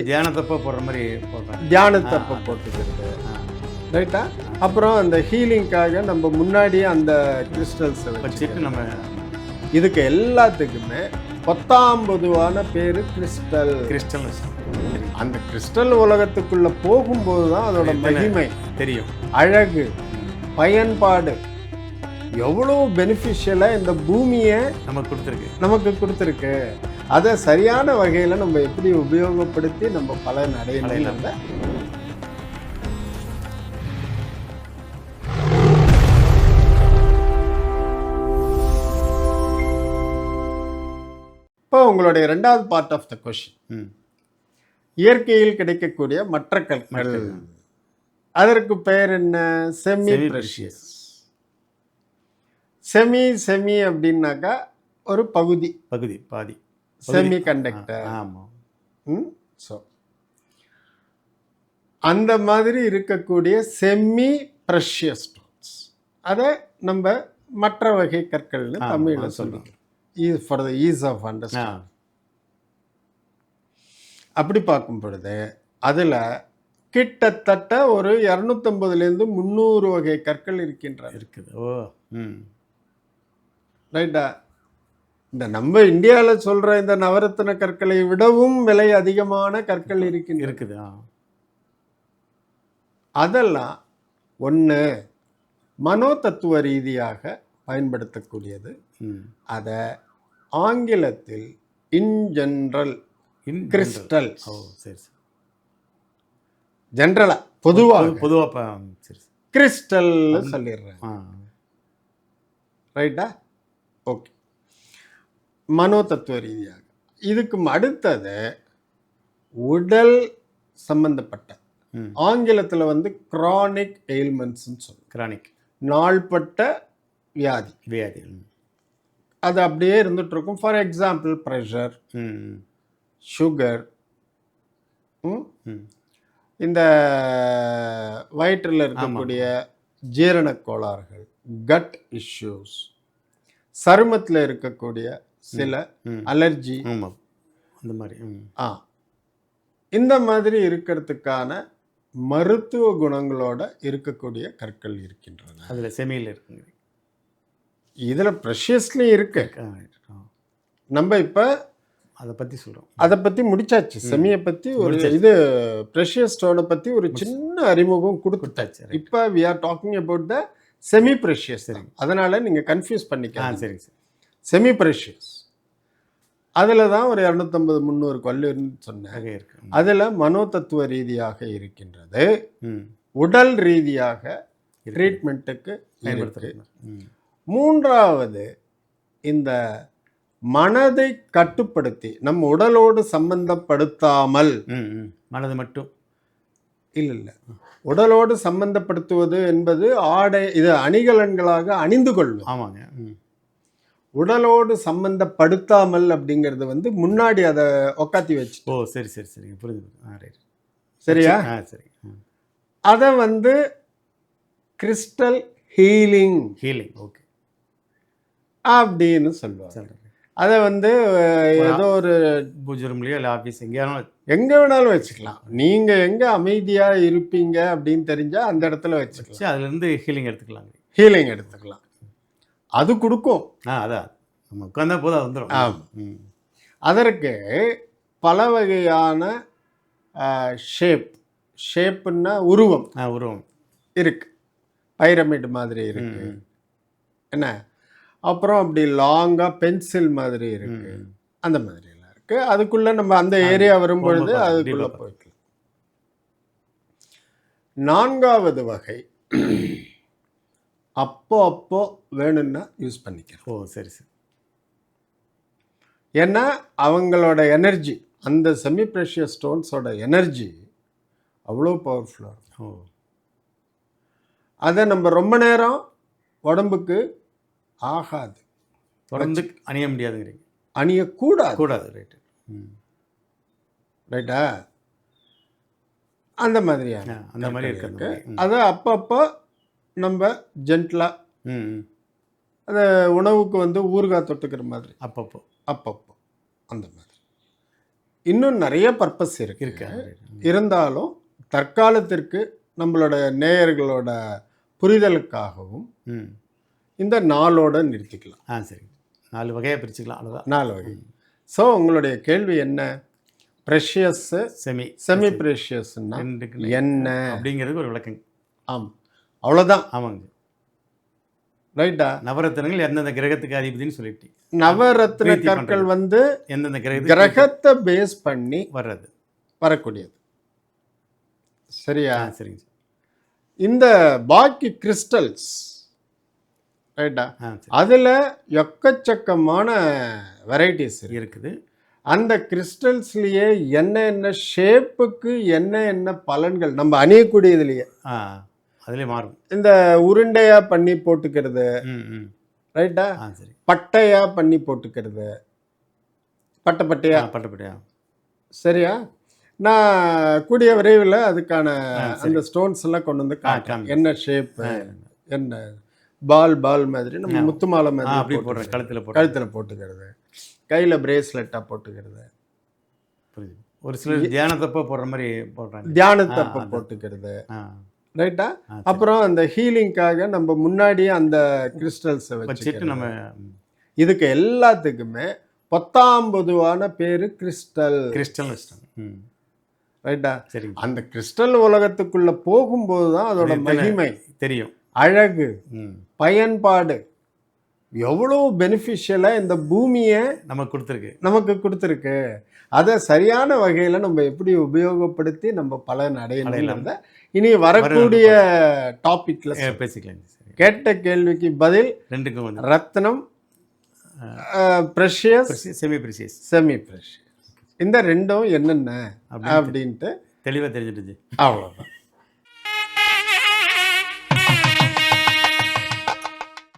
தியானத்தப்போ போடுற மாதிரி போடுறாங்க. தியானத்தப்போ போட்டுக்கிறது, ரைட்டா? அப்புறம் அந்த ஹீலிங்காக நம்ம முன்னாடியே அந்த கிறிஸ்டல்ஸை வச்சுட்டு நம்ம இதுக்கு எல்லாத்துக்குமே 10ஆம் பொதுவான பேர் கிறிஸ்டல். கிறிஸ்டல் அந்த கிறிஸ்டல் உலகத்துக்குள்ள போகும்போது தான் அதோட மகிமை தெரியும், அழகு, பயன்பாடு, எவ்வளோ பெனிஃபிஷியலாக இந்த பூமியை நமக்கு கொடுத்துருக்கு. அதை சரியான வகையில் நம்ம எப்படி உபயோகப்படுத்தி நம்ம பலன் அடையணும். இப்போ உங்களுடைய 2வது பார்ட் ஆஃப் த கொஸ்டின், இயற்கையில் கிடைக்கக்கூடிய மற்ற கற்கள், அதற்கு பெயர் என்ன? Semi precious. செமி அப்படின்னாக்கா ஒரு பகுதி பாதி செமி கண்டக்டர். ஆமாம். ஸோ அந்த மாதிரி இருக்கக்கூடிய செமி ப்ரெஷியஸ் ஸ்டோன்ஸ், அதை நம்ம மற்ற வகை கற்கள்னு தமிழில் சொல்லிக்கிறோம், for the ease of understanding. அப்படி பார்க்கும் பொழுது அதில் கிட்டத்தட்ட ஒரு 250லேருந்து 300 வகை கற்கள் இருக்குது. ஓ, ரைட்டா? இந்த நம்ம இந்தியாவில் சொல்கிற இந்த நவரத்தின கற்களை விடவும் விலை அதிகமான கற்கள் இருக்குது. அதெல்லாம் ஒன்று மனோ தத்துவ ரீதியாக பயன்படுத்தக்கூடியது. அதை ஆங்கிலத்தில் இன் ஜென்ரல் கிறிஸ்டல், ஜென்ரலாக பொதுவாக கிறிஸ்டல் சொல்லிடுறேன். ரைட்டா? ஓகே. மனோ தத்துவ ரீதியாக இதுக்கு அடுத்தது உடல் சம்பந்தப்பட்ட, ஆங்கிலத்தில் கிரானிக் எயில்மெண்ட்ஸ்ன்னு சொல்லுவோம். கிரானிக், நாள்பட்ட வியாதி. அது அப்படியே இருந்துட்டு இருக்கும். ஃபார் எக்ஸாம்பிள் ப்ரெஷர், சுகர், இந்த வயிற்றில் இருக்கக்கூடிய ஜீரண கோளாறுகள், கட் இஷ்யூஸ், சருமத்தில் இருக்கக்கூடிய சில அலர்ஜி, அந்த மாதிரி இந்த மாதிரி இருக்கிறதுக்கான மருத்துவ குணங்களோட இருக்கக்கூடிய கற்கள் இருக்கின்றன. அதில் செமியில் இருக்குங்க. இதில் ப்ரெஷியஸ்லேயும் இருக்கு. நம்ம இப்போ அதை பற்றி சொல்கிறோம். அதை பற்றி முடிச்சாச்சு. செமியை பற்றி ஒரு இது ப்ரெஷியஸ் ஸ்டோனை பற்றி ஒரு சின்ன அறிமுகம் கொடுத்தாச்சு. இப்போ we are talking about the semi precious. அதனால் நீங்கள் கன்ஃபியூஸ் பண்ணிக்கலாம். சரிங்க சார். செமி ப்ரெஷியஸ் அதில் தான் ஒரு 250-300 கல்லுன்னு சொன்னேன். அதில் மனோ தத்துவ ரீதியாக இருக்கின்றது, உடல் ரீதியாக ட்ரீட்மெண்ட்டுக்கு இருக்கு. 3வது இந்த மனதை கட்டுப்படுத்தி நம்ம உடலோடு சம்பந்தப்படுத்தாமல், மனது மட்டும் இல்லை, உடலோடு சம்பந்தப்படுத்துவது என்பது ஆடை, இது அணிகலன்களாக அணிந்து கொள்வது. ஆமாங்க. உடலோடு சம்பந்தப்படுத்தாமல் அப்படிங்கிறது முன்னாடி அதை உக்காத்தி வச்சு. ஓ, சரி, புரியுது. சரியா? சரி. அதை கிறிஸ்டல் ஹீலிங் ஓகே அப்படின்னு சொல்லுவாங்க. அதை ஏதோ ஒரு பூஜை ரூம்லையோ இல்லை ஆஃபீஸ் எங்கே வேணாலும் வச்சுக்கலாம். நீங்கள் எங்கே அமைதியாக இருப்பீங்க அப்படின்னு தெரிஞ்சால் அந்த இடத்துல வச்சுக்கலாம். அதுலேருந்து ஹீலிங் எடுத்துக்கலாம். அது கொடுக்கும். அதான் நம்ம உட்காந்தா போதும், வந்துடும். அதற்கு பல வகையான ஷேப்புன்னா உருவம் இருக்கு. பைரமிட் மாதிரி இருக்கு, என்ன? அப்புறம் அப்படி லாங்காக பென்சில் மாதிரி இருக்கு, அந்த மாதிரிலாம் இருக்கு. அதுக்குள்ள நம்ம அந்த ஏரியா வரும்பொழுது அதுக்குள்ள போய்க்கலாம். 4வது வகை அப்போ வேணும்னா யூஸ் பண்ணிக்கிறோம். ஓ, சரி. ஏன்னா அவங்களோட எனர்ஜி, அந்த செமி ப்ரெஷியஸ் ஸ்டோன்ஸோட எனர்ஜி அவ்வளோ பவர்ஃபுல்லாக இருக்கும். அதை நம்ம ரொம்ப நேரம் உடம்புக்கு ஆகாது, தொடர்ந்து அணிய முடியாதுங்கிறீங்க. அணியக்கூடாது. ரைட்டா? அந்த மாதிரி இருக்கு. அதை அப்பப்போ நம்ம ஜென்டலாக அந்த உணவுக்கு ஊறுகாய் தொட்டுக்கிற மாதிரி அப்பப்போ அந்த மாதிரி இன்னும் நிறைய பர்பஸ் இருக்கு. இருந்தாலும் தற்காலத்திற்கு நம்மளோட நேயர்களோட புரிதலுக்காகவும் இந்த 4ஓட நிறுத்திக்கலாம். சரி, 4 வகையாக பிரிச்சுக்கலாம், அவ்வளோதான். 4 வகை. ஸோ உங்களுடைய கேள்வி என்ன? ப்ரெஷியஸ், செமி ப்ரெஷியஸ்னா என்ன அப்படிங்கிறது ஒரு விளக்கங்க. ஆமாம், அவ்வளோதான். ஆமாங்க. ரைட்டா? நவரத்தினங்கள் எந்தெந்த கிரகத்துக்கு அதிபதினு சொல்லிட்டு, நவரத்ன கற்கள் வந்து எந்தெந்த கிரகத்தை பேஸ் பண்ணி வரக்கூடியது. சரியா? சரிங்க. இந்த பாக்கி கிறிஸ்டல்ஸ், ரைட்டா, அதில் எக்கச்சக்கமான வெரைட்டிஸ் இருக்குது. அந்த கிறிஸ்டல்ஸ்லேயே என்ன ஷேப்புக்கு என்ன பலன்கள் நம்ம அணியக்கூடியதுலையே அதிலே மாறும். இந்த உருண்டையாக பண்ணி போட்டுக்கிறது, ரைட்டா, பட்டையாக பண்ணி போட்டுக்கிறது, பட்டையா. சரியா? நான் கூடிய விரைவில் அதுக்கான அந்த ஸ்டோன்ஸ் எல்லாம் கொண்டு வந்து காட்டுறேன். என்ன ஷேப்பு, என்ன பால் மாதிரி நம்ம முத்து மாலை மாதிரி போடுறோம், கழுத்தில் போட்டுக்கிறது, கையில் பிரேஸ்லெட்டாக போட்டுக்கிறது, ஒரு சிலர் தியானத்தப்போ போடுற மாதிரி போடுறாங்க, தியானத்தப்போ போட்டுக்கிறது, ரைட்டா. அப்புறம் அந்த ஹீலிங்காக நம்ம முன்னாடியே அந்த கிறிஸ்டல்ஸை வச்சுட்டு நம்ம இதுக்கு எல்லாத்துக்குமே 19 பேர் கிறிஸ்டல், ரைட்டா. சரி, அந்த கிறிஸ்டல் உலகத்துக்குள்ள போகும்போது தான் அதோட மகிமை தெரியும், அழகு, பயன்பாடு, எவ்வளோ பெனிஃபிஷியலாக இந்த பூமியை நமக்கு கொடுத்துருக்கு. அதை சரியான வகையில் நம்ம எப்படி உபயோகப்படுத்தி நம்ம பலன் அடையணும். இனி வரக்கூடிய டாபிக்ல பேசிக்கலாம். கேட்ட கேள்விக்கு பதில் 2க்கும் ரத்னம், ப்ரெஷியஸ், செமி ப்ரெஷியஸ், இந்த 2ம் என்னென்ன அப்படின்ட்டு தெளிவாக தெரிஞ்சிடுச்சு. அவ்வளோதான்.